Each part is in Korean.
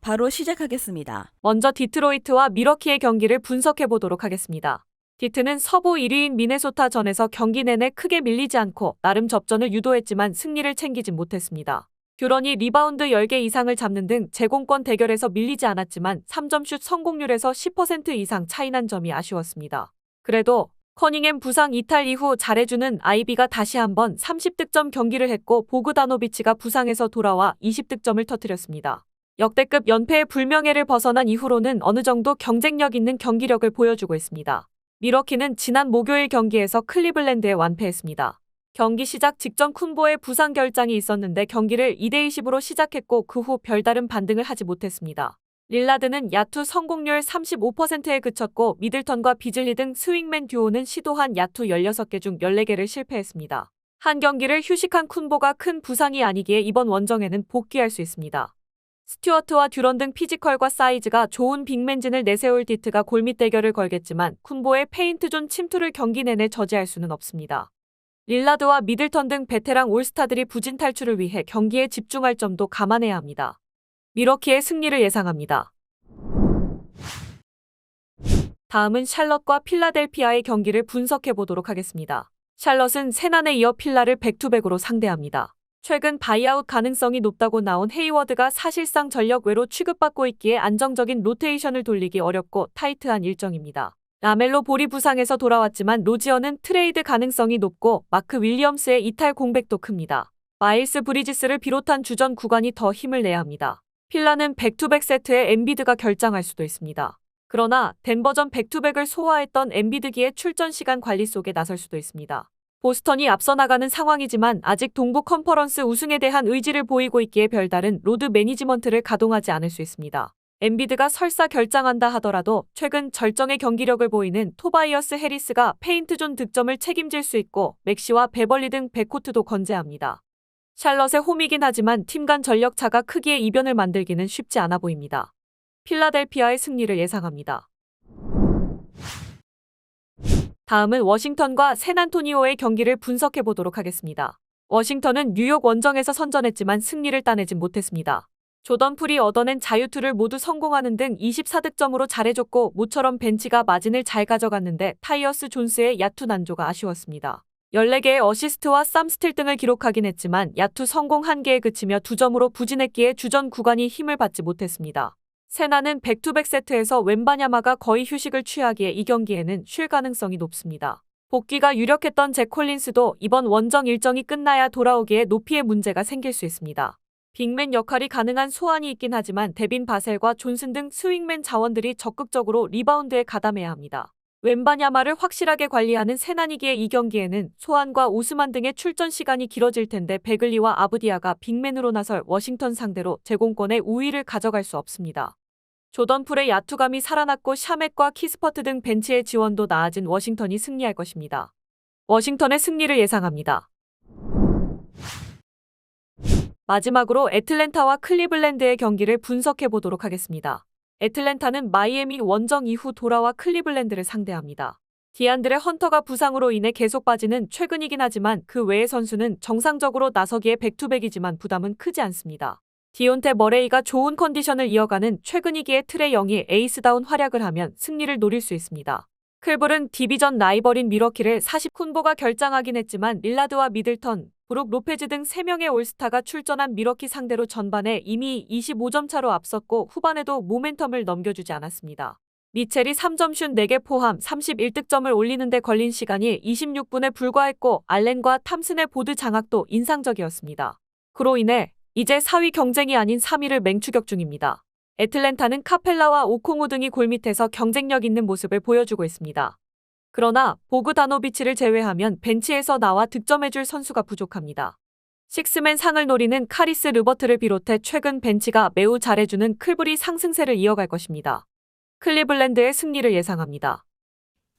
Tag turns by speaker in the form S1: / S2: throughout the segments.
S1: 바로 시작하겠습니다.
S2: 먼저 디트로이트와 미러키의 경기를 분석해 보도록 하겠습니다. 디트는 서부 1위인 미네소타전에서 경기 내내 크게 밀리지 않고 나름 접전을 유도했지만 승리를 챙기진 못했습니다. 듀런이 리바운드 10개 이상을 잡는 등 제공권 대결에서 밀리지 않았지만 3점슛 성공률에서 10% 이상 차이난 점이 아쉬웠습니다. 그래도 커닝햄 부상 이탈 이후 잘해주는 아이비가 다시 한번 30득점 경기를 했고 보그다노비치가 부상에서 돌아와 20득점을 터뜨렸습니다. 역대급 연패의 불명예를 벗어난 이후로는 어느 정도 경쟁력 있는 경기력을 보여주고 있습니다. 미러키는 지난 목요일 경기에서 클리블랜드에 완패했습니다. 경기 시작 직전 쿤보의 부상 결장이 있었는데 경기를 2대20으로 시작했고 그 후 별다른 반등을 하지 못했습니다. 릴라드는 야투 성공률 35%에 그쳤고 미들턴과 비즐리 등 스윙맨 듀오는 시도한 야투 16개 중 14개를 실패했습니다. 한 경기를 휴식한 쿤보가 큰 부상이 아니기에 이번 원정에는 복귀할 수 있습니다. 스튜어트와 듀런 등 피지컬과 사이즈가 좋은 빅맨진을 내세울 디트가 골밑 대결을 걸겠지만 쿤보의 페인트존 침투를 경기 내내 저지할 수는 없습니다. 릴라드와 미들턴 등 베테랑 올스타들이 부진 탈출을 위해 경기에 집중할 점도 감안해야 합니다. 미러키의 승리를 예상합니다. 다음은 샬럿과 필라델피아의 경기를 분석해 보도록 하겠습니다. 샬럿은 세난에 이어 필라를 백투백으로 상대합니다. 최근 바이아웃 가능성이 높다고 나온 헤이워드가 사실상 전력 외로 취급받고 있기에 안정적인 로테이션을 돌리기 어렵고 타이트한 일정입니다. 라멜로 볼이 부상에서 돌아왔지만 로지어는 트레이드 가능성이 높고 마크 윌리엄스의 이탈 공백도 큽니다. 마일스 브리지스를 비롯한 주전 구간이 더 힘을 내야 합니다. 필라는 백투백 세트에 엠비드가 결장할 수도 있습니다. 그러나 덴버전 백투백을 소화했던 엠비드기의 출전 시간 관리 속에 나설 수도 있습니다. 보스턴이 앞서 나가는 상황이지만 아직 동부 컨퍼런스 우승에 대한 의지를 보이고 있기에 별다른 로드 매니지먼트를 가동하지 않을 수 있습니다. 엠비드가 설사 결장한다 하더라도 최근 절정의 경기력을 보이는 토바이어스 해리스가 페인트존 득점을 책임질 수 있고 맥시와 베벌리 등 백코트도 건재합니다. 샬럿의 홈이긴 하지만 팀 간 전력 차가 크기에 이변을 만들기는 쉽지 않아 보입니다. 필라델피아의 승리를 예상합니다. 다음은 워싱턴과 샌안토니오의 경기를 분석해 보도록 하겠습니다. 워싱턴은 뉴욕 원정에서 선전했지만 승리를 따내진 못했습니다. 조던 풀이 얻어낸 자유투를 모두 성공하는 등 24득점으로 잘해줬고 모처럼 벤치가 마진을 잘 가져갔는데 타이어스 존스의 야투 난조가 아쉬웠습니다. 14개의 어시스트와 쌈스틸 등을 기록하긴 했지만 야투 성공 1개에 그치며 2점으로 부진했기에 주전 구간이 힘을 받지 못했습니다. 세나는 백투백 세트에서 웬바냐마가 거의 휴식을 취하기에 이 경기에는 쉴 가능성이 높습니다. 복귀가 유력했던 잭 콜린스도 이번 원정 일정이 끝나야 돌아오기에 높이의 문제가 생길 수 있습니다. 빅맨 역할이 가능한 소환이 있긴 하지만 데빈 바셀과 존슨 등 스윙맨 자원들이 적극적으로 리바운드에 가담해야 합니다. 웬바냐마를 확실하게 관리하는 세나니기에 이 경기에는 소환과 오스만 등의 출전 시간이 길어질 텐데 베글리와 아브디아가 빅맨으로 나설 워싱턴 상대로 제공권의 우위를 가져갈 수 없습니다. 조던 풀의 야투감이 살아났고 샤멧과 키스퍼트 등 벤치의 지원도 나아진 워싱턴이 승리할 것입니다. 워싱턴의 승리를 예상합니다. 마지막으로 애틀랜타와 클리블랜드의 경기를 분석해 보도록 하겠습니다. 애틀랜타는 마이애미 원정 이후 돌아와 클리블랜드를 상대합니다. 디안드레 헌터가 부상으로 인해 계속 빠지는 최근이긴 하지만 그 외의 선수는 정상적으로 나서기에 백투백이지만 부담은 크지 않습니다. 디온테 머레이가 좋은 컨디션을 이어가는 최근이기에 트레 영이 에이스다운 활약을 하면 승리를 노릴 수 있습니다. 클블은 디비전 라이벌인 미러키를 40쿤보가 결장하긴 했지만 릴라드와 미들턴, 브룩 로페즈 등 3명의 올스타가 출전한 미러키 상대로 전반에 이미 25점 차로 앞섰고 후반에도 모멘텀을 넘겨주지 않았습니다. 미첼이 3점슛 4개 포함 31득점을 올리는데 걸린 시간이 26분에 불과했고 알렌과 탐슨의 보드 장악도 인상적이었습니다. 그로 인해 이제 4위 경쟁이 아닌 3위를 맹추격 중입니다. 애틀랜타는 카펠라와 오콩우 등이 골밑에서 경쟁력 있는 모습을 보여주고 있습니다. 그러나 보그다노비치를 제외하면 벤치에서 나와 득점해줄 선수가 부족합니다. 식스맨 상을 노리는 카리스 르버트를 비롯해 최근 벤치가 매우 잘해주는 클블이 상승세를 이어갈 것입니다. 클리블랜드의 승리를 예상합니다.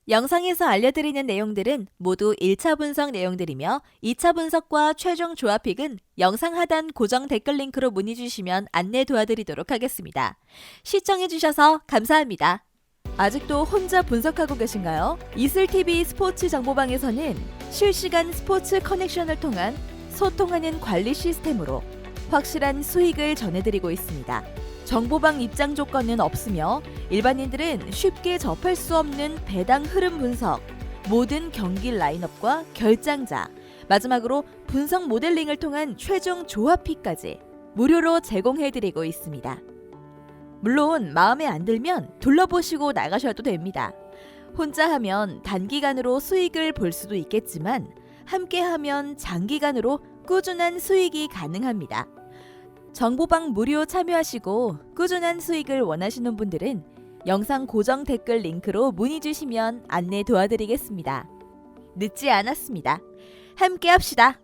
S1: 영상에서 알려드리는 내용들은 모두 1차 분석 내용들이며 2차 분석과 최종 조합픽은 영상 하단 고정 댓글 링크로 문의 주시면 안내 도와드리도록 하겠습니다. 시청해주셔서 감사합니다. 아직도 혼자 분석하고 계신가요? 이슬TV 스포츠 정보방에서는 실시간 스포츠 커넥션을 통한 소통하는 관리 시스템으로 확실한 수익을 전해드리고 있습니다. 정보방 입장 조건은 없으며 일반인들은 쉽게 접할 수 없는 배당 흐름 분석, 모든 경기 라인업과 결장자, 마지막으로 분석 모델링을 통한 최종 조합픽까지 무료로 제공해드리고 있습니다. 물론 마음에 안 들면 둘러보시고 나가셔도 됩니다. 혼자 하면 단기간으로 수익을 볼 수도 있겠지만 함께 하면 장기간으로 꾸준한 수익이 가능합니다. 정보방 무료 참여하시고 꾸준한 수익을 원하시는 분들은 영상 고정 댓글 링크로 문의 주시면 안내 도와드리겠습니다. 늦지 않았습니다. 함께 합시다.